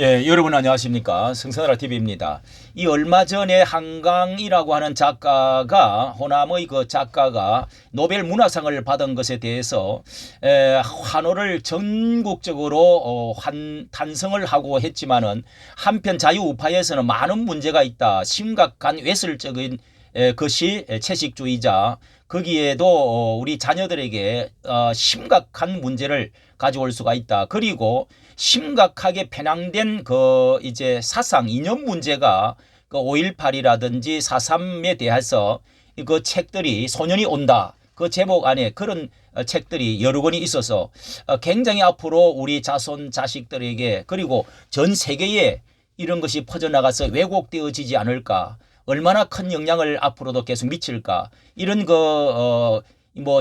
예, 여러분 안녕하십니까. 성선아라 TV입니다. 이 얼마 전에 한강이라고 하는 작가가, 호남의 그 작가가 노벨 문학상을 받은 것에 대해서 환호를 전국적으로 탄성을 하고 했지만은 한편 자유우파에서는 많은 문제가 있다. 심각한 외설적인 것이 채식주의자, 거기에도 우리 자녀들에게 심각한 문제를 가져올 수가 있다. 그리고 심각하게 편향된 그 이제 사상 이념 문제가 그 5.18이라든지 4.3에 대해서 그 책들이 소년이 온다. 그 제목 안에 그런 책들이 여러 권이 있어서 굉장히 앞으로 우리 자손 자식들에게 그리고 전 세계에 이런 것이 퍼져나가서 왜곡되어지지 않을까. 얼마나 큰 영향을 앞으로도 계속 미칠까. 이런 뭐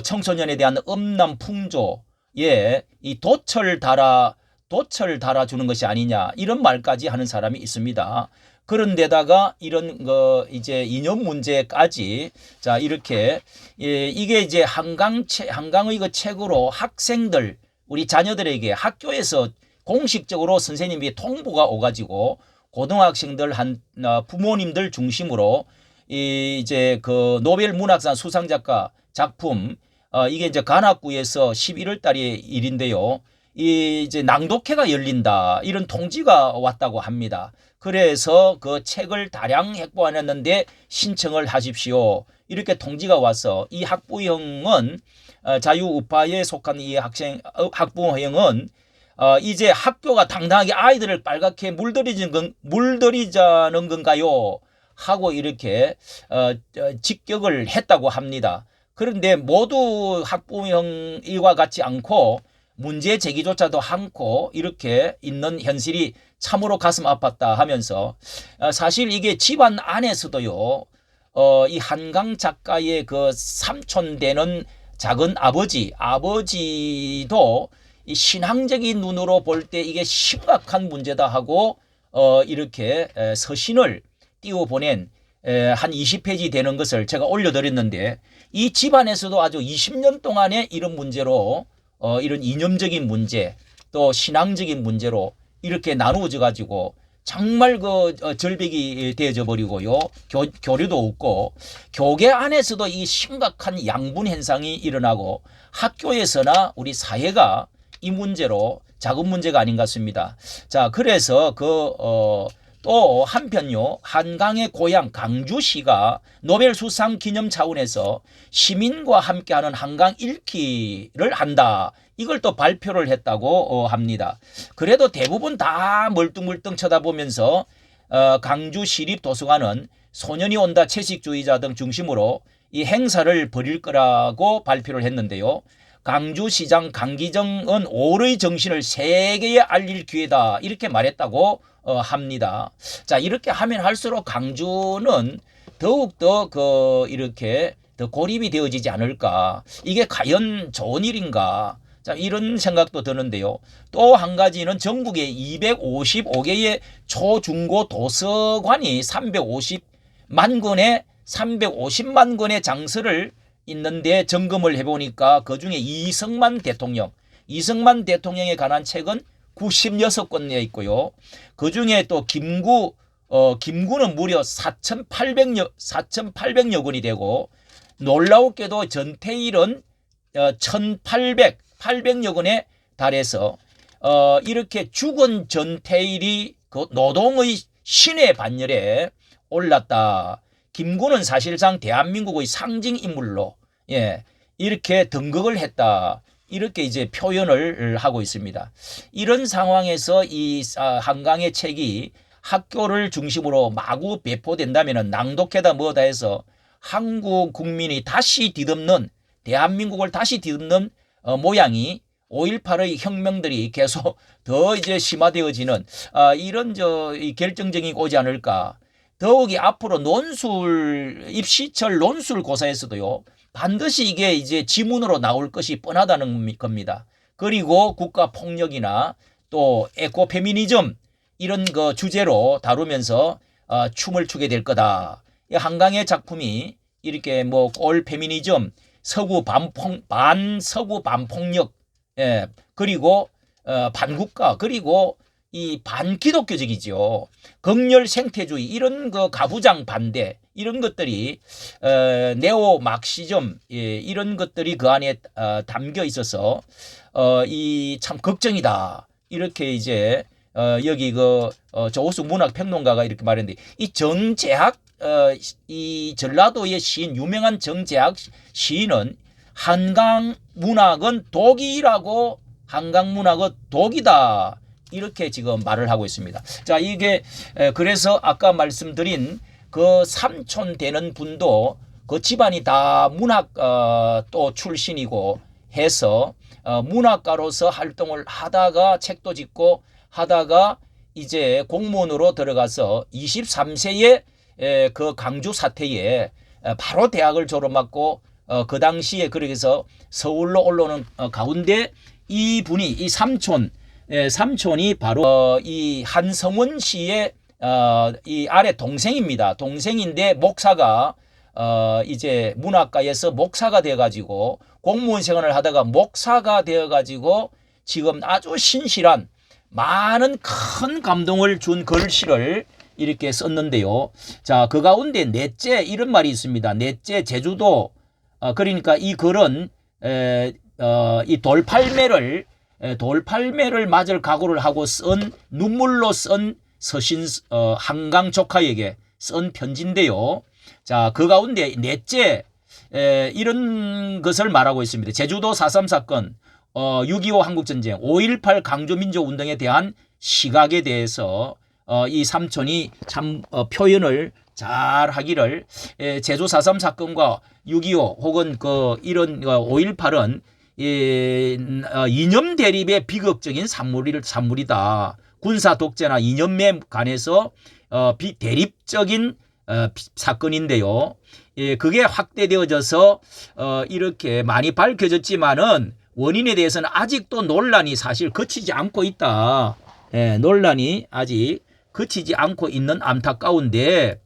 청소년에 대한 엄난 풍조에 이 돛을 달아주는 것이 아니냐 이런 말까지 하는 사람이 있습니다. 그런데다가 이런 이제 이념 문제까지 자 이렇게 이게 이제 한강의 그 책으로 학생들 우리 자녀들에게 학교에서 공식적으로 선생님이 통보가 오가지고 고등학생들 부모님들 중심으로 이제 그 노벨 문학상 수상작가 작품 이게 이제 관악구에서 11월 달의 일인데요. 이제 낭독회가 열린다 이런 통지가 왔다고 합니다. 그래서 그 책을 다량 핵보하였는데 신청을 하십시오 이렇게 통지가 와서 이 학부형은 자유우파에 속한 이 학부형은 이제 학교가 당당하게 아이들을 빨갛게 물들이자는 건가요 하고 이렇게 직격을 했다고 합니다. 그런데 모두 학부형과 같지 않고 문제 제기조차도 않고 이렇게 있는 현실이 참으로 가슴 아팠다 하면서 사실 이게 집안 안에서도요. 이 한강 작가의 그 삼촌 되는 작은 아버지도 이 신앙적인 눈으로 볼 때 이게 심각한 문제다 하고 이렇게 서신을 띄워보낸 한 20페이지 되는 것을 제가 올려드렸는데 이 집안에서도 아주 20년 동안에 이런 문제로 이런 이념적인 문제 또 신앙적인 문제로 이렇게 나누어져 가지고 정말 그 절벽이 되어져 버리고요. 교류도 없고 교계 안에서도 이 심각한 양분 현상이 일어나고 학교에서나 우리 사회가 이 문제로 작은 문제가 아닌 것 같습니다. 자, 그래서 또 한편요 한강의 고향 강주시가 노벨 수상 기념 차원에서 시민과 함께하는 한강 읽기를 한다. 이걸 또 발표를 했다고 합니다. 그래도 대부분 다 멀뚱멀뚱 쳐다보면서 강주시립도서관은 소년이 온다 채식주의자 등 중심으로 이 행사를 벌일 거라고 발표를 했는데요. 강주시장 강기정은 5월의 정신을 세계에 알릴 기회다 이렇게 말했다고 합니다. 자 이렇게 하면 할수록 강주는 더욱더 이렇게 더 고립이 되어지지 않을까. 이게 과연 좋은 일인가. 자 이런 생각도 드는데요. 또 한 가지는 전국에 255개의 초중고 도서관이 350만 권의 장서를 있는데 점검을 해보니까 그중에 이승만 대통령에 관한 책은 96권에 있고요. 그중에 또 김구는 무려 4,800여 권이 되고 놀라웠게도 전태일은 800여 권에 달해서 이렇게 죽은 전태일이 그 노동의 신의 반열에 올랐다. 김구는 사실상 대한민국의 상징 인물로 이렇게 등극을 했다. 이렇게 이제 표현을 하고 있습니다. 이런 상황에서 이 한강의 책이 학교를 중심으로 마구 배포된다면 낭독회다 뭐다 해서 한국 국민이 다시 뒤덮는 대한민국을 다시 뒤덮는 모양이 5.18의 혁명들이 계속 더 이제 심화되어지는 이런 결정적인 오지 않을까. 더욱이 앞으로 입시철 논술고사에서도요. 반드시 이게 이제 지문으로 나올 것이 뻔하다는 겁니다. 그리고 국가폭력이나 또 에코페미니즘 이런 거 주제로 다루면서 춤을 추게 될 거다. 한강의 작품이 이렇게 뭐 올 페미니즘, 서구 반서구 반폭력, 그리고 반국가 그리고 이 반기독교적이죠. 극렬 생태주의 이런 그 가부장 반대 이런 것들이 네오 막시즘 이런 것들이 그 안에 담겨 있어서 이 참 걱정이다. 이렇게 이제 여기 그 조우수 문학평론가가 이렇게 말했는데 이 정재학 이 전라도의 시인 유명한 정재학 시인은 한강 문학은 독이라고 한강 문학은 독이다. 이렇게 지금 말을 하고 있습니다. 자, 이게 그래서 아까 말씀드린 그 삼촌 되는 분도 그 집안이 다 문학 또 출신이고 해서 문학가로서 활동을 하다가 책도 짓고 하다가 이제 공무원으로 들어가서 23세에 그 강주 사태에 바로 대학을 졸업하고 그 당시에 그래서 서울로 올라오는 가운데 이분이 이 삼촌이 바로 이 한성원 씨의 이 아래 동생입니다. 동생인데 목사가 이제 문학가에서 목사가 되어가지고 공무원 생활을 하다가 목사가 되어가지고 지금 아주 신실한 많은 큰 감동을 준 글씨를 이렇게 썼는데요. 자, 그 가운데 넷째 이런 말이 있습니다. 넷째 제주도 그러니까 이 글은 이 돌팔매를 맞을 각오를 하고 쓴 눈물로 쓴 서신 한강 조카에게 쓴 편지인데요. 자, 그 가운데 넷째 이런 것을 말하고 있습니다. 제주도 4.3 사건, 6.25 한국전쟁, 5.18 강조민주운동에 대한 시각에 대해서 이 삼촌이 참 표현을 잘 하기를 제주 4.3 사건과 6.25 혹은 그 이런 5.18은 이념 대립의 비극적인 산물이다. 군사 독재나 이념에 관해서 대립적인 사건인데요. 그게 확대되어져서 이렇게 많이 밝혀졌지만은 원인에 대해서는 아직도 논란이 사실 그치지 않고 있다. 논란이 아직 그치지 않고 있는 안타까운데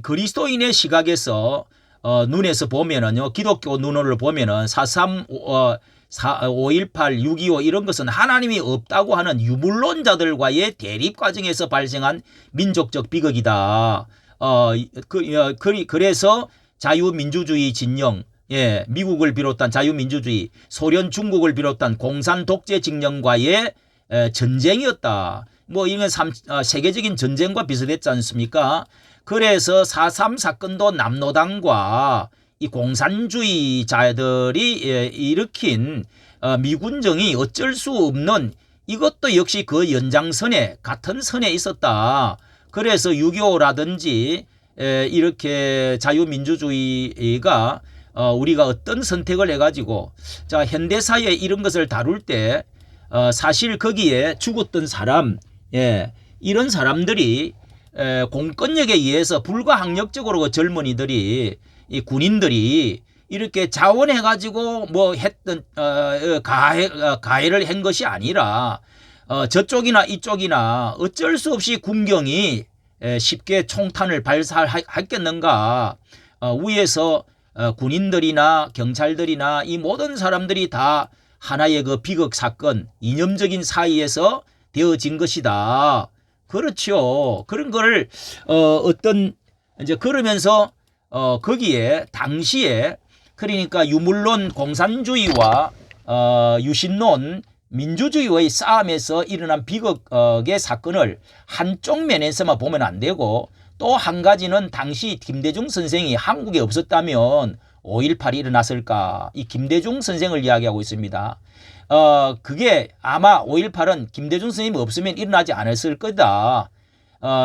그리스도인의 시각에서 눈에서 보면은요, 기독교 눈으로 보면은 4.3, 5.18, 6.25 이런 것은 하나님이 없다고 하는 유물론자들과의 대립 과정에서 발생한 민족적 비극이다. 그래서 자유민주주의 진영, 미국을 비롯한 자유민주주의, 소련 중국을 비롯한 공산 독재 진영과의 전쟁이었다. 뭐 이건 세계적인 전쟁과 비슷했지 않습니까? 그래서 4.3 사건도 남로당과 이 공산주의자들이 일으킨 미군정이 어쩔 수 없는 이것도 역시 그 연장선에 같은 선에 있었다. 그래서 6.25라든지 이렇게 자유민주주의가 우리가 어떤 선택을 해가지고 자 현대사에 이런 것을 다룰 때 사실 거기에 죽었던 사람 이런 사람들이 공권력에 의해서 불가항력적으로 그 젊은이들이 이 군인들이 이렇게 자원해가지고 뭐 했던 가해를 한 것이 아니라 저쪽이나 이쪽이나 어쩔 수 없이 군경이 쉽게 총탄을 발사했겠는가. 위에서 군인들이나 경찰들이나 이 모든 사람들이 다 하나의 그 비극 사건, 이념적인 사이에서 되어진 것이다. 그렇죠. 그런 거를 이제 그러면서 거기에 당시에 그러니까 유물론 공산주의와 유신론 민주주의의 싸움에서 일어난 비극의 사건을 한쪽 면에서만 보면 안 되고 또 한 가지는 당시 김대중 선생이 한국에 없었다면 5.18이 일어났을까? 이 김대중 선생을 이야기하고 있습니다. 그게 아마 5.18은 김대중 선생님이 없으면 일어나지 않았을 거다.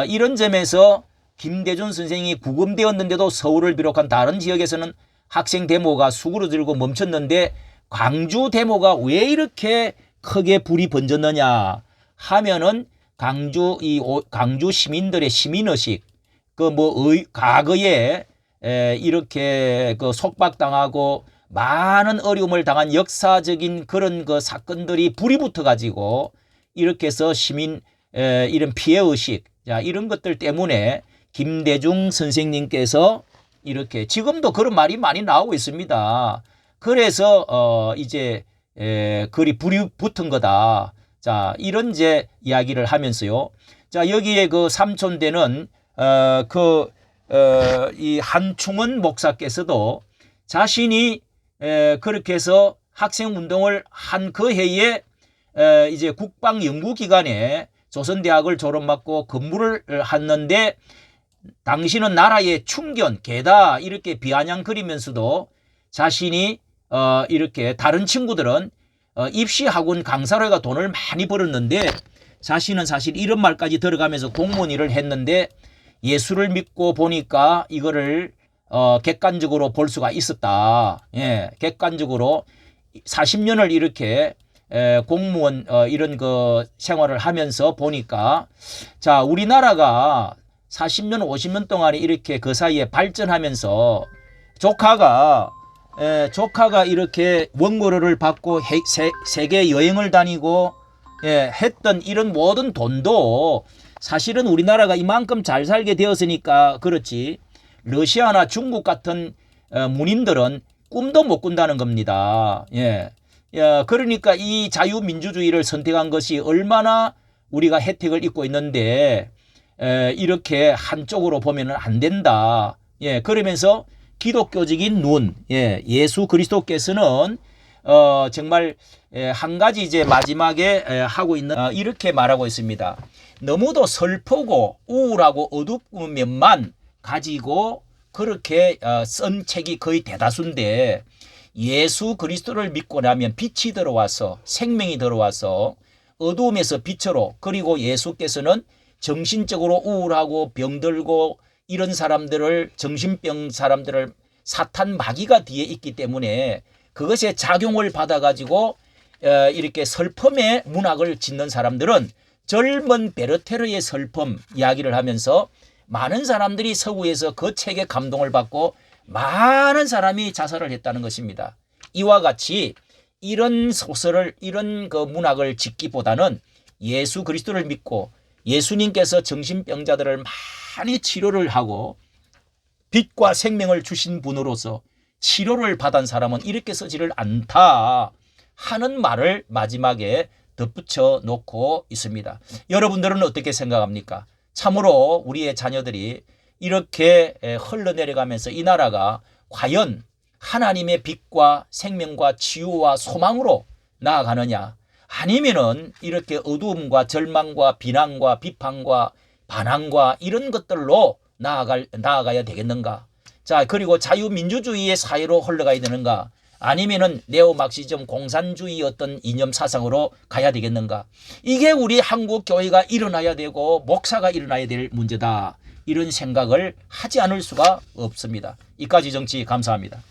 이런 점에서 김대중 선생이 구금되었는데도 서울을 비롯한 다른 지역에서는 학생 데모가 수그러들고 멈췄는데 광주 데모가 왜 이렇게 크게 불이 번졌느냐 하면은 광주 시민들의 시민의식 과거에 이렇게 속박당하고 많은 어려움을 당한 역사적인 그런 그 사건들이 불이 붙어 가지고 이렇게 해서 시민 이런 피해 의식 이런 것들 때문에 김대중 선생님께서 이렇게 지금도 그런 말이 많이 나오고 있습니다. 그래서 이제 불이 붙은 거다. 자, 이런 이제 이야기를 하면서요. 자, 여기에 그 삼촌되는 이 한충원 목사께서도 자신이 그렇게 해서 학생 운동을 한 그 해에 이제 국방연구기관에 조선대학을 졸업받고 근무를 했는데 당신은 나라의 충견, 개다 이렇게 비아냥거리면서도 자신이 이렇게 다른 친구들은 입시학원 강사로 해가 돈을 많이 벌었는데 자신은 사실 이런 말까지 들어가면서 공무원 일을 했는데 예수를 믿고 보니까 이거를 객관적으로 볼 수가 있었다. 예, 객관적으로 40년을 이렇게 공무원 이런 그 생활을 하면서 보니까 자, 우리나라가 40년 50년 동안에 이렇게 그 사이에 발전하면서 조카가 이렇게 원고료를 받고 세계 여행을 다니고 했던 이런 모든 돈도 사실은 우리나라가 이만큼 잘 살게 되었으니까 그렇지 러시아나 중국 같은 문인들은 꿈도 못 꾼다는 겁니다. 예. 그러니까 이 자유민주주의를 선택한 것이 얼마나 우리가 혜택을 입고 있는데 이렇게 한쪽으로 보면은 안 된다. 예. 그러면서 기독교적인 눈, 예수 그리스도께서는 정말 한 가지 이제 마지막에 하고 있는 이렇게 말하고 있습니다. 너무도 슬프고 우울하고 어둡은 면만 가지고 그렇게 쓴 책이 거의 대다수인데 예수 그리스도를 믿고 나면 빛이 들어와서 생명이 들어와서 어두움에서 빛으로 그리고 예수께서는 정신적으로 우울하고 병들고 이런 사람들을 정신병 사람들을 사탄 마귀가 뒤에 있기 때문에 그것에 작용을 받아가지고 이렇게 슬픔의 문학을 짓는 사람들은 젊은 베르테르의 슬픔 이야기를 하면서 많은 사람들이 서구에서 그 책에 감동을 받고 많은 사람이 자살을 했다는 것입니다. 이와 같이 이런 소설을 이런 그 문학을 짓기보다는 예수 그리스도를 믿고 예수님께서 정신병자들을 많이 치료를 하고 빛과 생명을 주신 분으로서 치료를 받은 사람은 이렇게 쓰지를 않다 하는 말을 마지막에 덧붙여 놓고 있습니다. 여러분들은 어떻게 생각합니까? 참으로 우리의 자녀들이 이렇게 흘러내려가면서 이 나라가 과연 하나님의 빛과 생명과 치유와 소망으로 나아가느냐 아니면은 이렇게 어두움과 절망과 비난과 비판과 반항과 이런 것들로 나아가야 되겠는가? 자, 그리고 자유민주주의의 사회로 흘러가야 되는가? 아니면은 네오막시즘 공산주의 어떤 이념 사상으로 가야 되겠는가? 이게 우리 한국 교회가 일어나야 되고 목사가 일어나야 될 문제다. 이런 생각을 하지 않을 수가 없습니다. 이까지 정치 감사합니다.